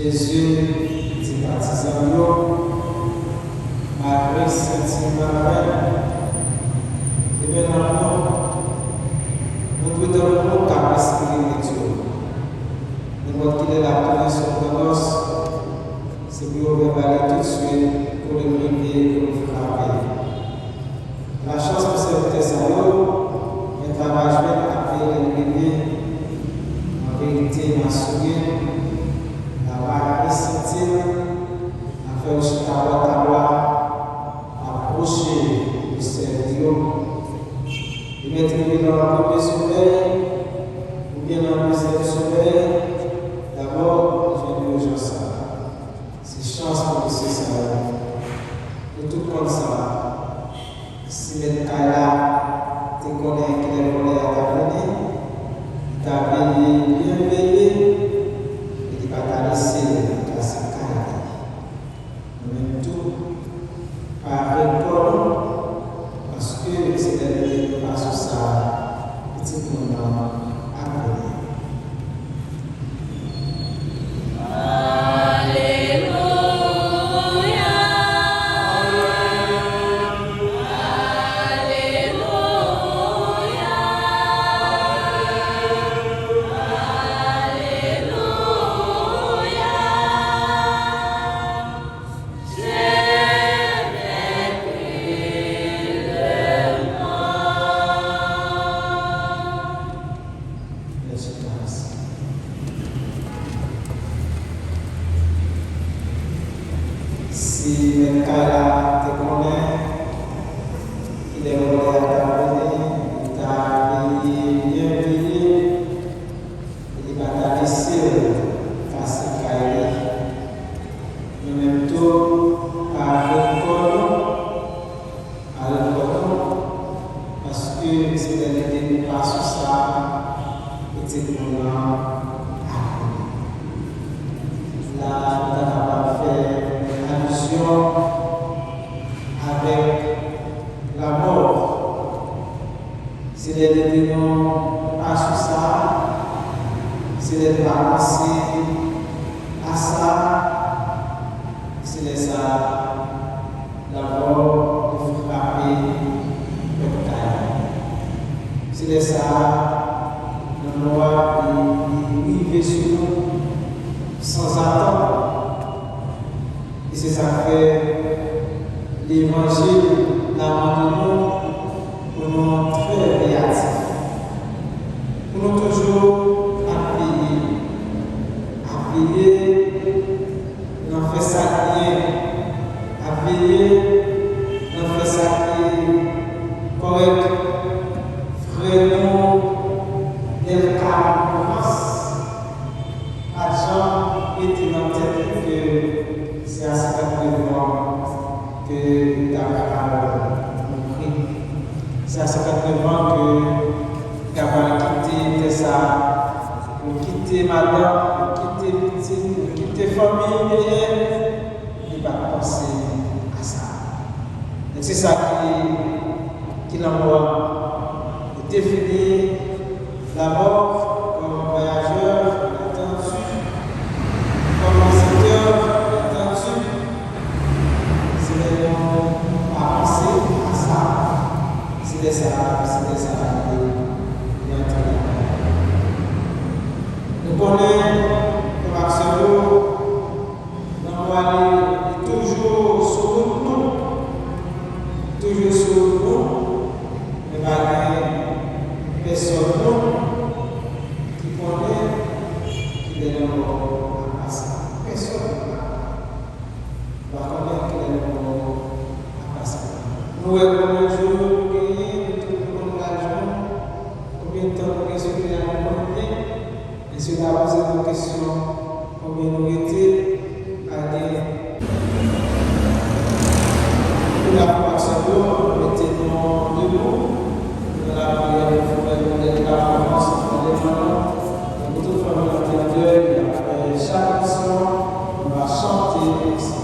Jésus dit baptisant, malgré sentiment et maintenant, nous devons donner capacité de Dieu. Nous devons qu'il est la première surprenance, c'est pour nous aller tout de suite pour le prier, pour le frapper. La chance pour cette Thessalonique, mais travail après le prier, en vérité, ma souris, la ressentir, à faire aussi approcher le Seigneur. Et mettre dans le premier sommeil, ou bien dans le deuxième sommeil, d'abord, je vais dire aux gens ça. C'est chance pour monsieur ça. De tout comme ça. Si les cas-là, tu connais qu'il est volé à ta venue, tu as veillé, bien veillé, et tu vas te laisser dans ce cas-là. Même tout, par réponse, parce que c'est des pas sur ça, petit moment à venir. Si le cas te connaît, il est volé à ta venue, il t'a bien payé, il va te laisser face à Kaïli. Mais même tout, à parce que c'est l'idée de pas sur ça, petit moment à venir. Là, on va faire avec la mort. Si les démons passent sur ça, si les pas passer à ça, si les ça, d'abord il faut frapper le taille. Si les ça, le roi il vit sur nous sans attendre. Et c'est ça fait l'évangile d'abandonner pour nous très réactifs. Pour nous toujours appuyer, nous faire ça bien, appuyer, nous faire ça correct, vraiment, dès le cas l'argent était dans la tête que c'est à ce moment que tu as compris. C'est à ce moment que tu as quitté ça, pour quitter madame, pour quitter petite, pour quitter famille, et va penser à ça. Et c'est ça qui l'envoie définir la mort comme voyageur. C'est ça, nous connaissons le maximum, nous allons aller toujours sur nous, mais malgré personne qui connaît, qui est mort à passer. Personne ne va connaître qu'il est mort à passer. Nous avons un jour. Et si on a posé une question, combien nous étions à dire pour la formation, nous étions debout, dans la prière de la formation, dans toute famille de Dieu, après chaque mission, on va chanter ensemble.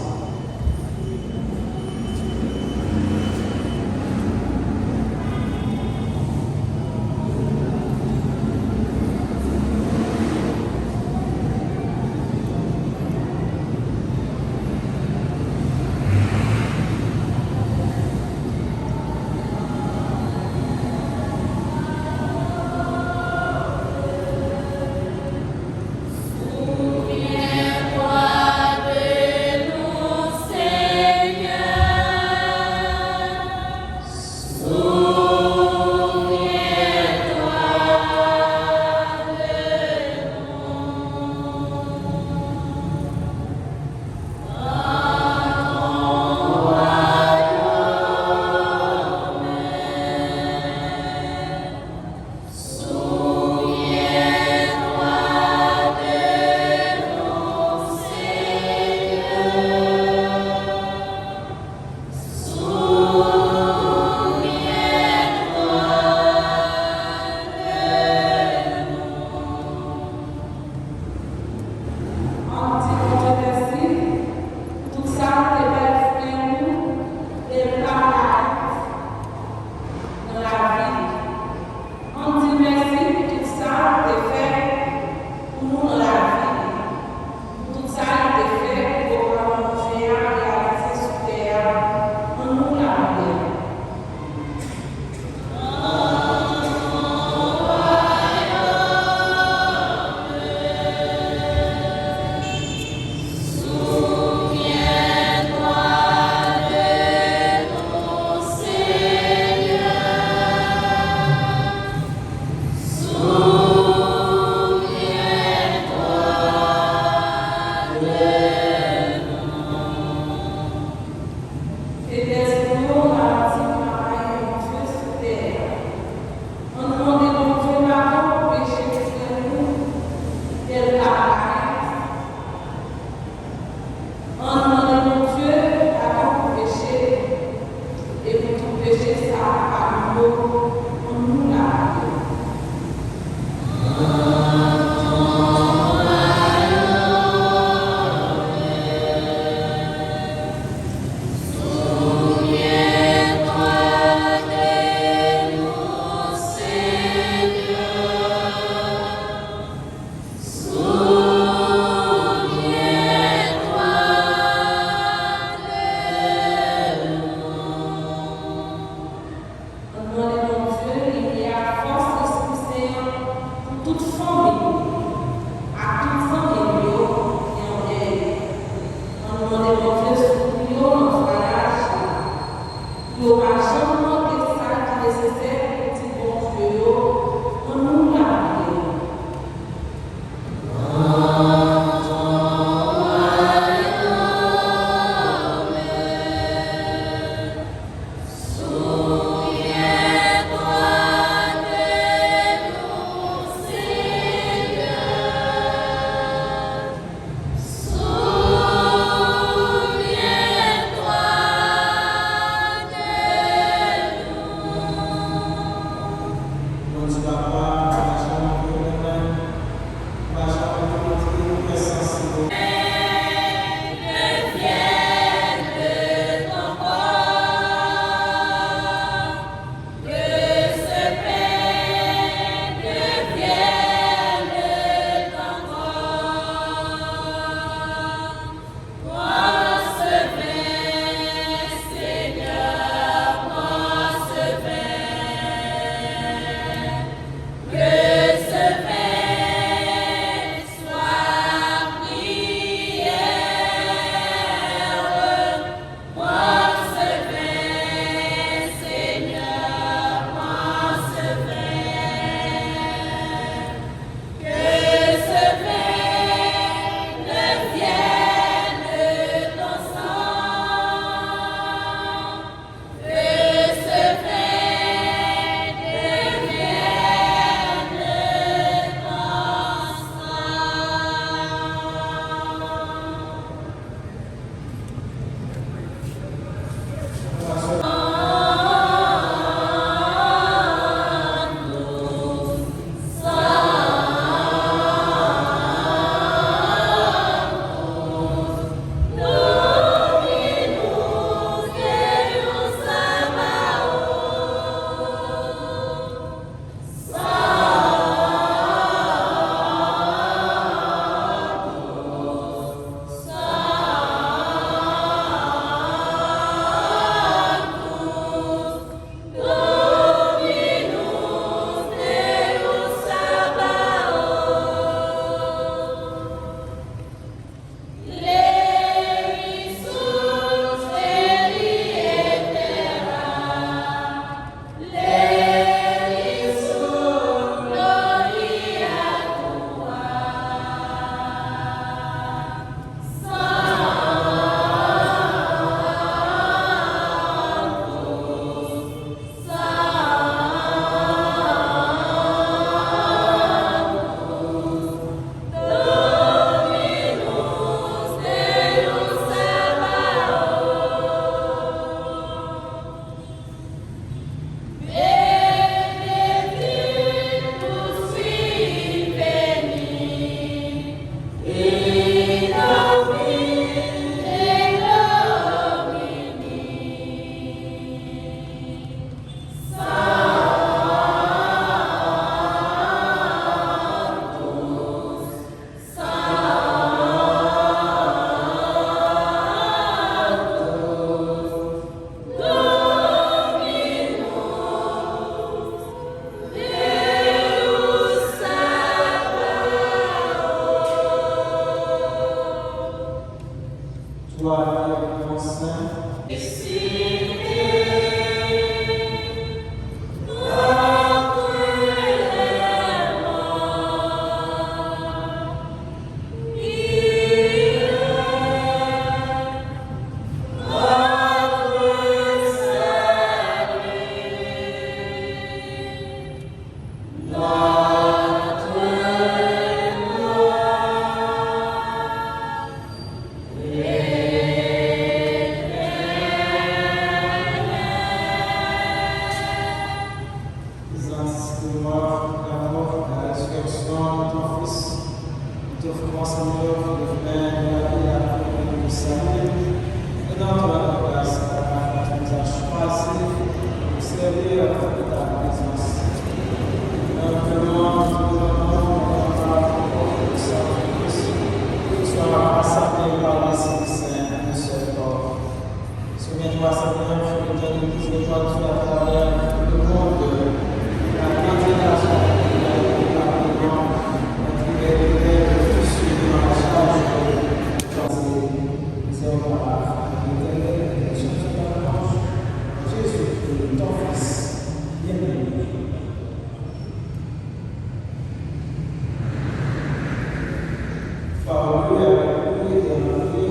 par lui, avec lui et en lui,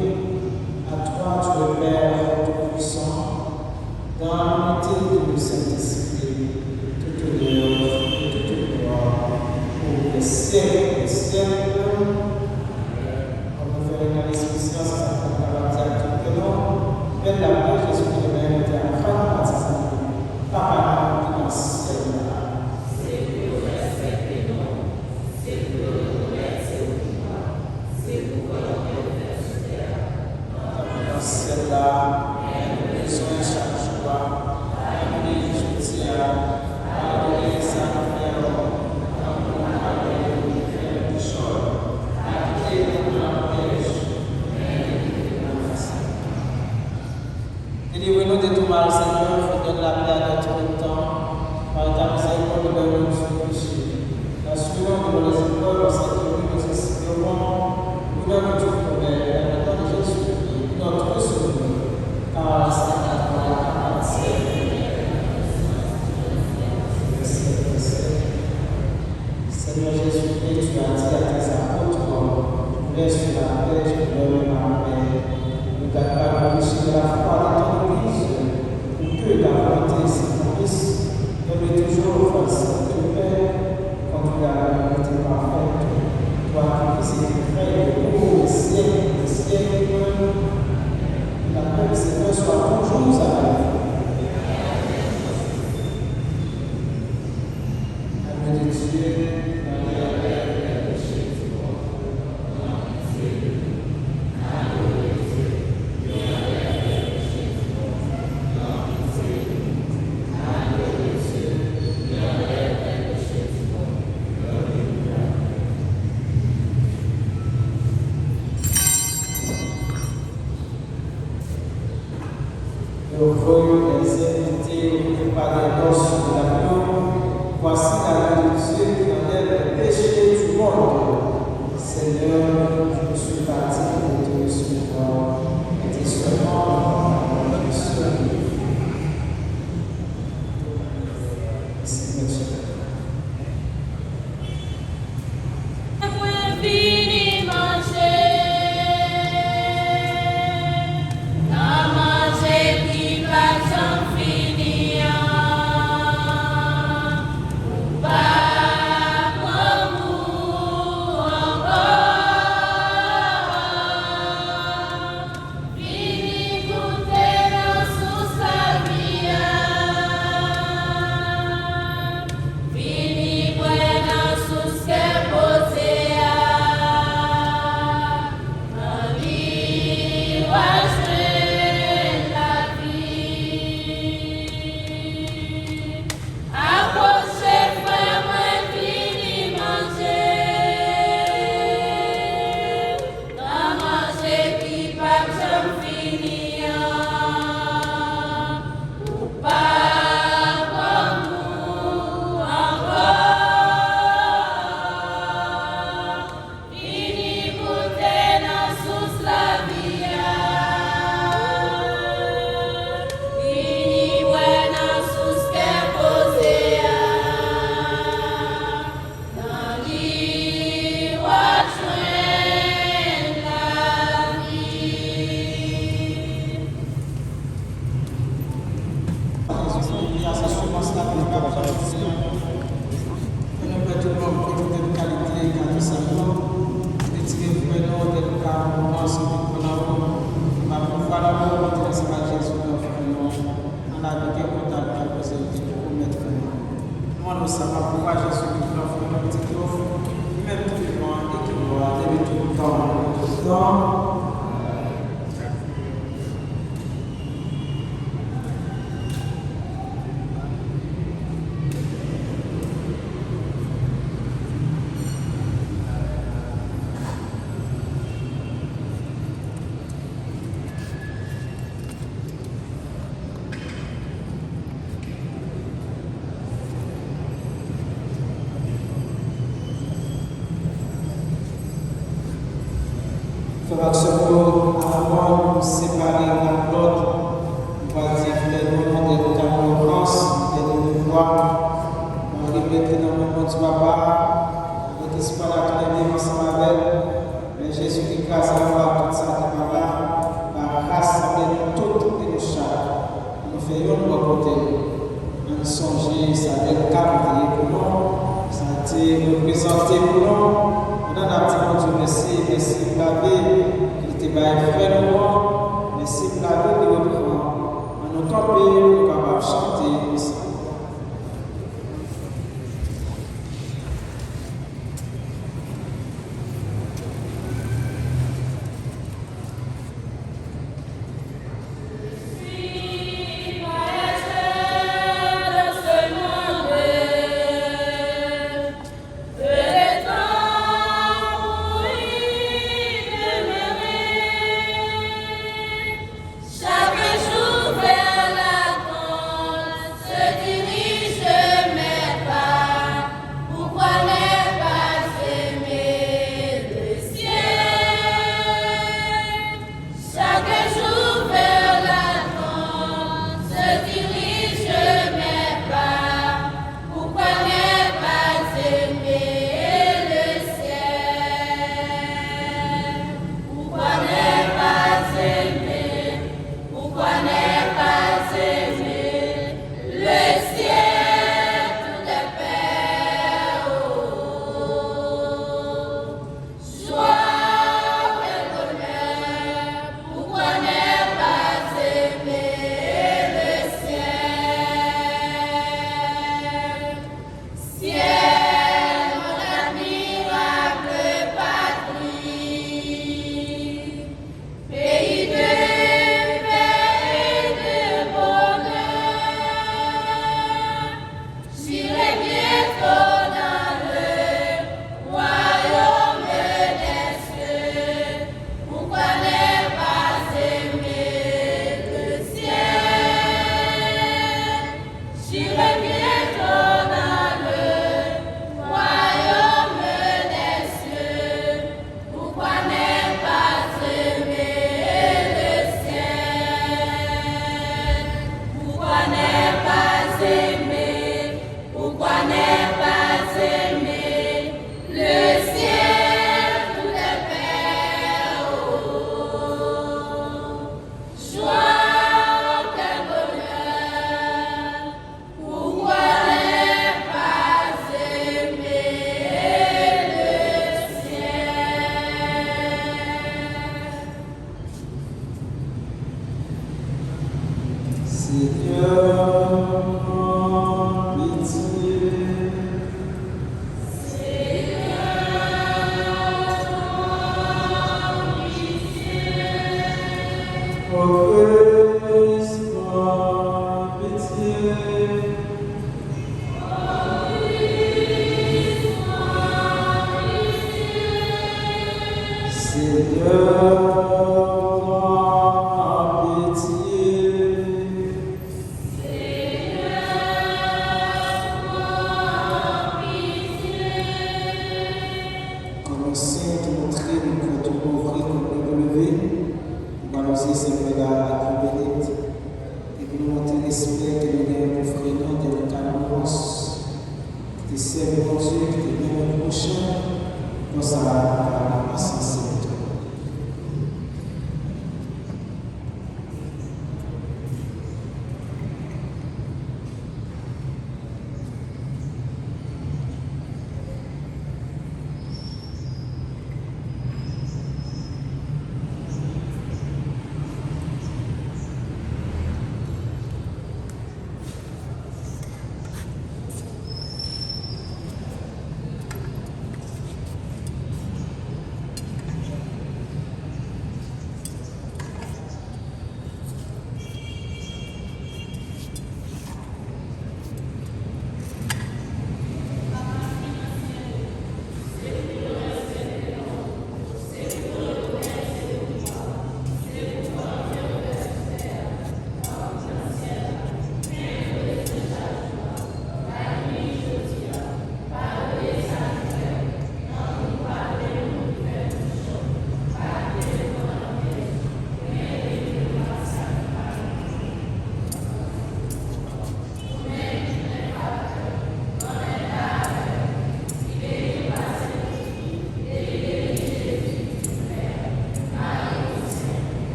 à toi, tu es Père Tout-Puissant, dans l'unité du Saint-Esprit, toute honneur et toute gloire, pour les siècles des siècles. On peut faire une année spéciale, ça s'appelle la baptême tout le nom. Belle la paix, Jésus qui est même été à fin de baptême. Papa, qui dans le ciel. Délivre-nous de tout mal, Seigneur, donne la paix à notre temps, par ta miséricorde de nous péchés. La suivante de nos épreuves, cette nuit, nous espérons, nous donne tout promets, dans le nom de Jésus, notre Sauveur, car la Sainte parole Seigneur Jésus-Christ, tu as dit à tes apôtres, je laisse la paix, je donne ma paix. Ne garde pas le péché de la foi de ton Église, pour que ta volonté s'accomplisse. Donne toujours face à ton Père, contre la vérité parfaite. Toi qui fais tes frères pour les siècles des siècles, la paix du Seigneur soit toujours avec vous. Amen de Dieu. Heureux les invités par les noces de l'agneau, voici la main de Dieu qui enlève les péchés du monde. Seigneur, je me suis parti pour te recevoir, et tes seulement dans le seul. Merci, monsieur. Frère Secours, avant de nous séparer l'un de l'autre, on va dire pleinement de ta reconnaissance et de nous voir. On va répéter dans le nom du Papa, et qu'il soit là tous les bien ensemble avec. Mais Jésus qui grâce à voir toute ça qui là, va rassembler tout et nous chaque. Nous faisons un bon côté. Nous songeons, ça a été capté pour nous, ça a été représenté pour nous. Nous avons dit, merci, merci pour la vie, qui était frère nous, merci pour la vie qui reprend. Nous camper, nous sommes capables de chanter aussi.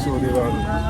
susu di bawah.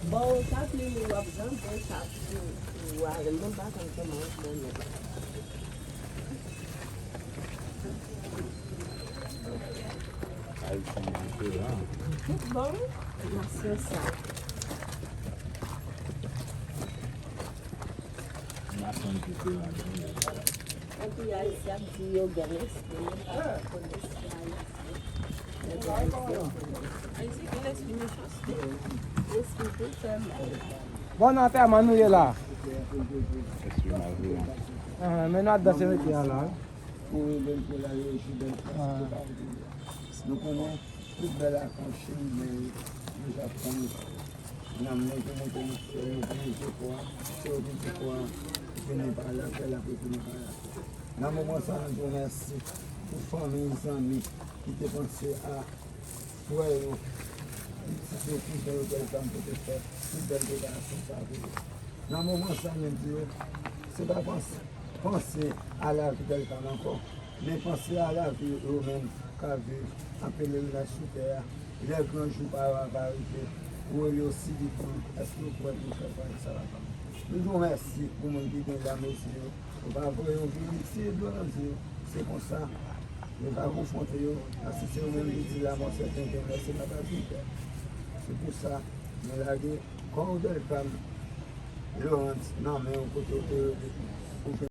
Bon, ça plus nous avons besoin de ça. Ouais, le monde va comme bon, c'est ça. Et puis il y a ici un petit yoga. Bon enterrement nous est là. Mais nous avons dansé avec là. Nous connaissons toute belle accrochée de Japon. Nous avons dans le moment ça, je remercie pour famille, les amis qui te pensé à toi et nous. Si c'est plus de quelqu'un peut faire, toute belle déclaration ça. Dans le moment ça, je dis, c'est pas penser à la vie de quelqu'un encore, mais penser à la vie eux-mêmes qu'a vu, appeler la sous terre, les grands jours par arriver, où il y a aussi du temps, est-ce que vous pouvez nous faire ça là? Nous vous remercions pour mon guide de la mesure. On va avoir une vie c'est comme ça. On va confronter, assister au même dit la mort, c'est pas ta vie. C'est pour ça, nous l'avons, quand on donne le femme, Laurent, non, mais on peut